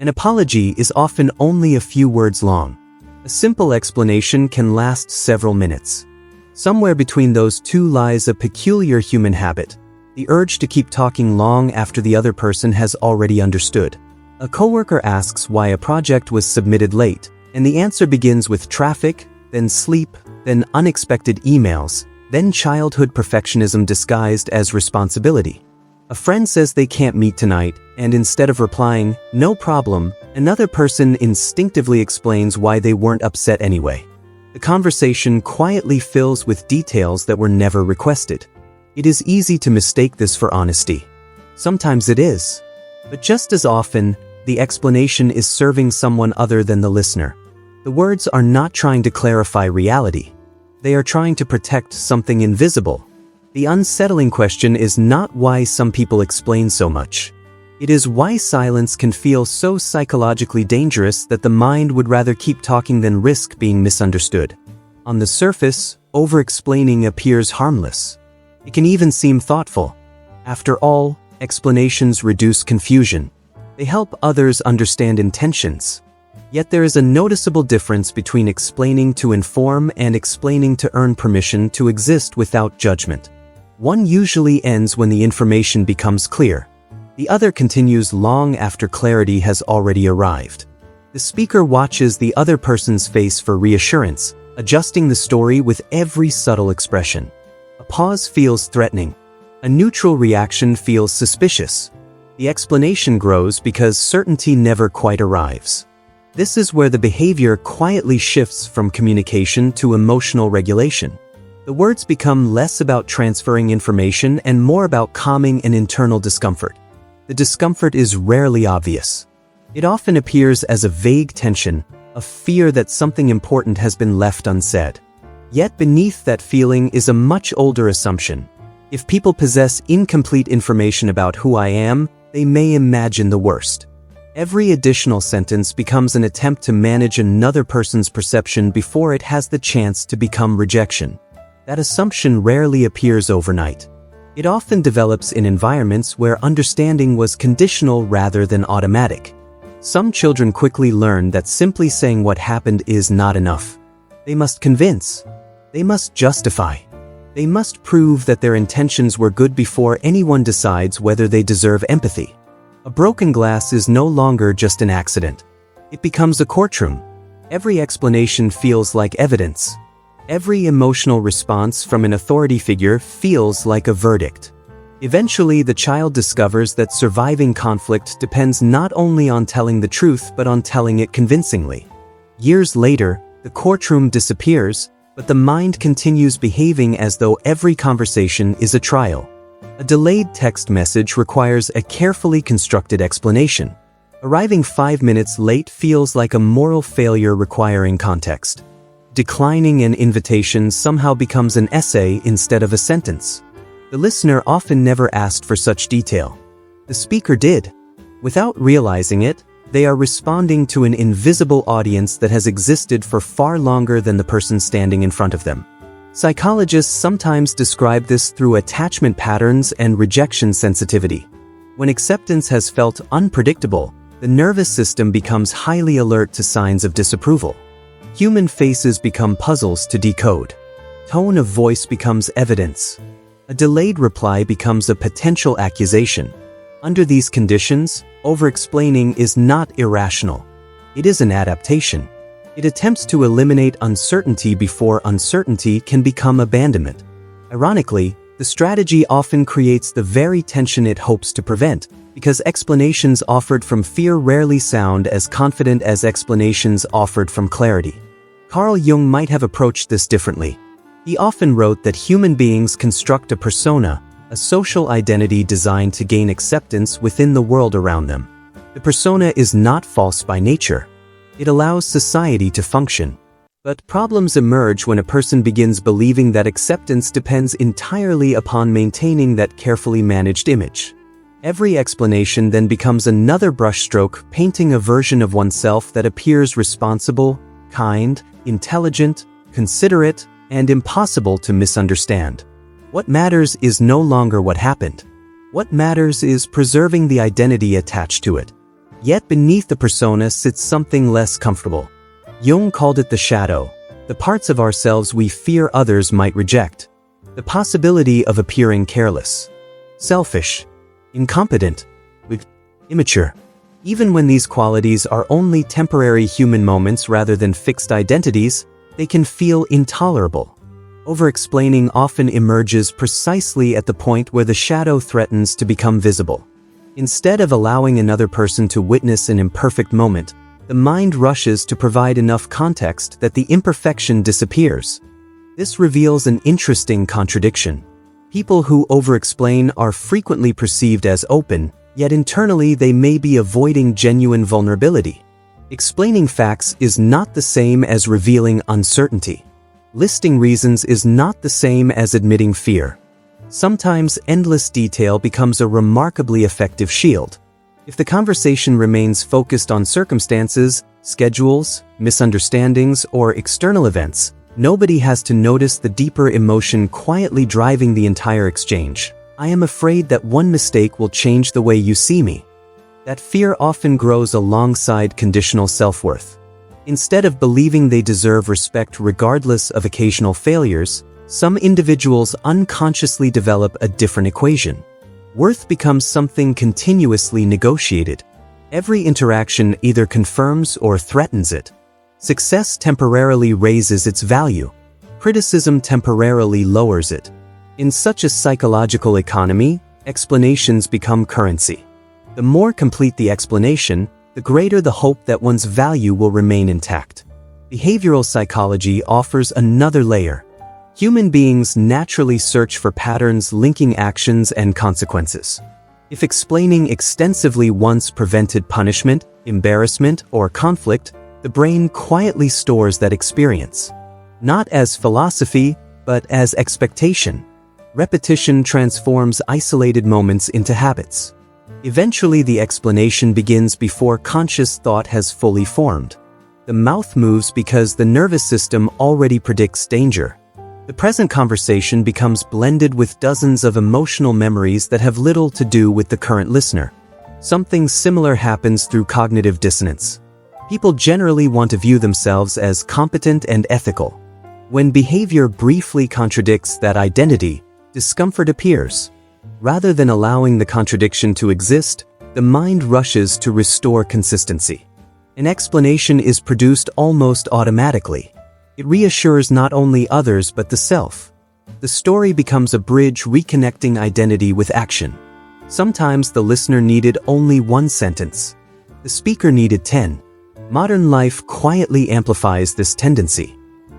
An apology is often only a few words long. A simple explanation can last several minutes. Somewhere between those two lies a peculiar human habit, the urge to keep talking long after the other person has already understood. A coworker asks why a project was submitted late, and the answer begins with traffic, then sleep, then unexpected emails, then childhood perfectionism disguised as responsibility. A friend says they can't meet tonight, and instead of replying, "No problem," another person instinctively explains why they weren't upset anyway. The conversation quietly fills with details that were never requested. It is easy to mistake this for honesty. Sometimes it is. But just as often, the explanation is serving someone other than the listener. The words are not trying to clarify reality. They are trying to protect something invisible. The unsettling question is not why some people explain so much. It is why silence can feel so psychologically dangerous that the mind would rather keep talking than risk being misunderstood. On the surface, over-explaining appears harmless. It can even seem thoughtful. After all, explanations reduce confusion. They help others understand intentions. Yet there is a noticeable difference between explaining to inform and explaining to earn permission to exist without judgment. One usually ends when the information becomes clear. The other continues long after clarity has already arrived. The speaker watches the other person's face for reassurance, adjusting the story with every subtle expression. A pause feels threatening. A neutral reaction feels suspicious. The explanation grows because certainty never quite arrives. This is where the behavior quietly shifts from communication to emotional regulation. The words become less about transferring information and more about calming an internal discomfort. The discomfort is rarely obvious. It often appears as a vague tension, a fear that something important has been left unsaid. Yet beneath that feeling is a much older assumption. If people possess incomplete information about who I am, they may imagine the worst. Every additional sentence becomes an attempt to manage another person's perception before it has the chance to become rejection. That assumption rarely appears overnight. It often develops in environments where understanding was conditional rather than automatic. Some children quickly learn that simply saying what happened is not enough. They must convince. They must justify. They must prove that their intentions were good before anyone decides whether they deserve empathy. A broken glass is no longer just an accident. It becomes a courtroom. Every explanation feels like evidence. Every emotional response from an authority figure feels like a verdict. Eventually, the child discovers that surviving conflict depends not only on telling the truth but on telling it convincingly. Years later, the courtroom disappears, but the mind continues behaving as though every conversation is a trial. A delayed text message requires a carefully constructed explanation. Arriving 5 minutes late feels like a moral failure requiring context. Declining an invitation somehow becomes an essay instead of a sentence. The listener often never asked for such detail. The speaker did. Without realizing it, they are responding to an invisible audience that has existed for far longer than the person standing in front of them. Psychologists sometimes describe this through attachment patterns and rejection sensitivity. When acceptance has felt unpredictable, the nervous system becomes highly alert to signs of disapproval. Human faces become puzzles to decode. Tone of voice becomes evidence. A delayed reply becomes a potential accusation. Under these conditions, over-explaining is not irrational. It is an adaptation. It attempts to eliminate uncertainty before uncertainty can become abandonment. Ironically, the strategy often creates the very tension it hopes to prevent, because explanations offered from fear rarely sound as confident as explanations offered from clarity. Carl Jung might have approached this differently. He often wrote that human beings construct a persona, a social identity designed to gain acceptance within the world around them. The persona is not false by nature. It allows society to function. But problems emerge when a person begins believing that acceptance depends entirely upon maintaining that carefully managed image. Every explanation then becomes another brushstroke painting a version of oneself that appears responsible, kind, intelligent, considerate, and impossible to misunderstand. What matters is no longer what happened. What matters is preserving the identity attached to it. Yet beneath the persona sits something less comfortable. Jung called it the shadow, the parts of ourselves we fear others might reject. The possibility of appearing careless, selfish, incompetent, immature. Even when these qualities are only temporary human moments rather than fixed identities, they can feel intolerable. Overexplaining often emerges precisely at the point where the shadow threatens to become visible. Instead of allowing another person to witness an imperfect moment, the mind rushes to provide enough context that the imperfection disappears. This reveals an interesting contradiction. People who overexplain are frequently perceived as open, yet internally they may be avoiding genuine vulnerability. Explaining facts is not the same as revealing uncertainty. Listing reasons is not the same as admitting fear. Sometimes endless detail becomes a remarkably effective shield. If the conversation remains focused on circumstances, schedules, misunderstandings, or external events, nobody has to notice the deeper emotion quietly driving the entire exchange. I am afraid that one mistake will change the way you see me. That fear often grows alongside conditional self-worth. Instead of believing they deserve respect regardless of occasional failures, some individuals unconsciously develop a different equation. Worth becomes something continuously negotiated. Every interaction either confirms or threatens it. Success temporarily raises its value. Criticism temporarily lowers it. In such a psychological economy, explanations become currency. The more complete the explanation, the greater the hope that one's value will remain intact. Behavioral psychology offers another layer. Human beings naturally search for patterns linking actions and consequences. If explaining extensively once prevented punishment, embarrassment, or conflict, the brain quietly stores that experience. Not as philosophy, but as expectation. Repetition transforms isolated moments into habits. Eventually, the explanation begins before conscious thought has fully formed. The mouth moves because the nervous system already predicts danger. The present conversation becomes blended with dozens of emotional memories that have little to do with the current listener. Something similar happens through cognitive dissonance. People generally want to view themselves as competent and ethical. When behavior briefly contradicts that identity, discomfort appears. Rather than allowing the contradiction to exist, the mind rushes to restore consistency. An explanation is produced almost automatically. It reassures not only others but the self. The story becomes a bridge reconnecting identity with action. Sometimes the listener needed only one sentence. The speaker needed 10. Modern life quietly amplifies this tendency.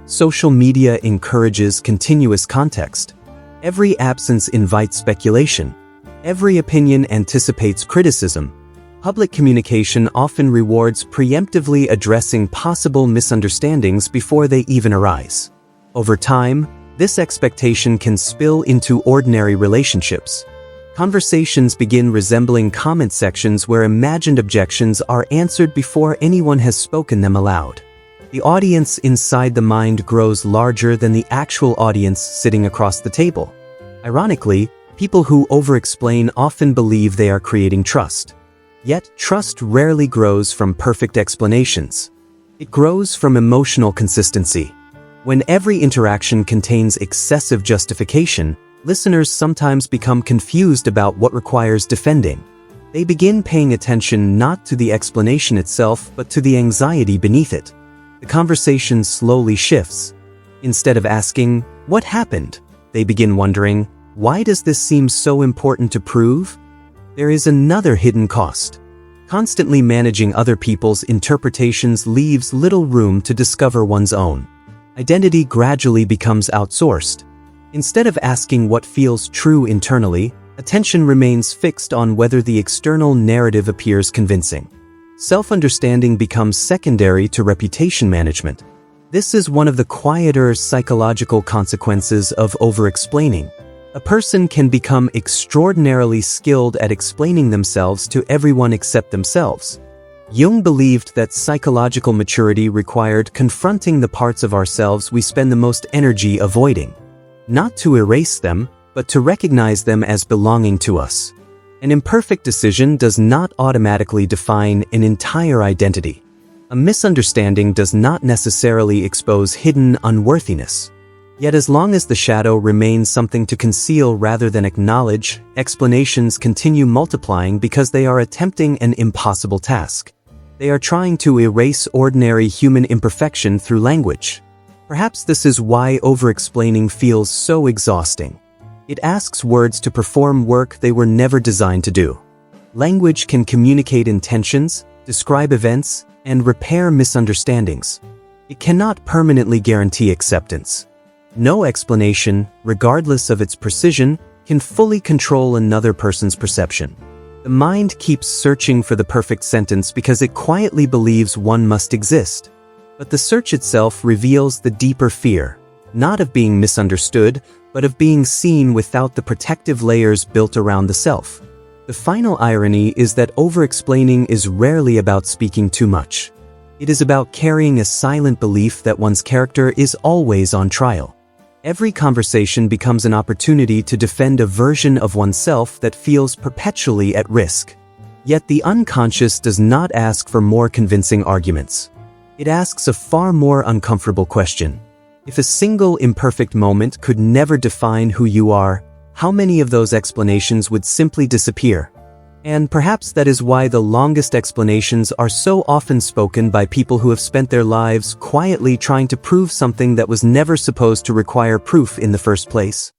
Social media encourages continuous context. Every absence invites speculation. Every opinion anticipates criticism. Public communication often rewards preemptively addressing possible misunderstandings before they even arise. Over time, this expectation can spill into ordinary relationships. Conversations begin resembling comment sections where imagined objections are answered before anyone has spoken them aloud. The audience inside the mind grows larger than the actual audience sitting across the table. Ironically, people who overexplain often believe they are creating trust. Yet, trust rarely grows from perfect explanations. It grows from emotional consistency. When every interaction contains excessive justification, listeners sometimes become confused about what requires defending. They begin paying attention not to the explanation itself but to the anxiety beneath it. The conversation slowly shifts. Instead of asking, "What happened?" they begin wondering, "Why does this seem so important to prove?" There is another hidden cost. Constantly managing other people's interpretations leaves little room to discover one's own. Identity gradually becomes outsourced. Instead of asking what feels true internally, attention remains fixed on whether the external narrative appears convincing. Self-understanding becomes secondary to reputation management. This is one of the quieter psychological consequences of overexplaining. A person can become extraordinarily skilled at explaining themselves to everyone except themselves. Jung believed that psychological maturity required confronting the parts of ourselves we spend the most energy avoiding. Not to erase them, but to recognize them as belonging to us. An imperfect decision does not automatically define an entire identity. A misunderstanding does not necessarily expose hidden unworthiness. Yet as long as the shadow remains something to conceal rather than acknowledge, explanations continue multiplying because they are attempting an impossible task. They are trying to erase ordinary human imperfection through language. Perhaps this is why over-explaining feels so exhausting. It asks words to perform work they were never designed to do. Language can communicate intentions, describe events, and repair misunderstandings. It cannot permanently guarantee acceptance. No explanation, regardless of its precision, can fully control another person's perception. The mind keeps searching for the perfect sentence because it quietly believes one must exist. But the search itself reveals the deeper fear, not of being misunderstood, but of being seen without the protective layers built around the self. The final irony is that over-explaining is rarely about speaking too much. It is about carrying a silent belief that one's character is always on trial. Every conversation becomes an opportunity to defend a version of oneself that feels perpetually at risk. Yet the unconscious does not ask for more convincing arguments. It asks a far more uncomfortable question. If a single imperfect moment could never define who you are, how many of those explanations would simply disappear? And perhaps that is why the longest explanations are so often spoken by people who have spent their lives quietly trying to prove something that was never supposed to require proof in the first place.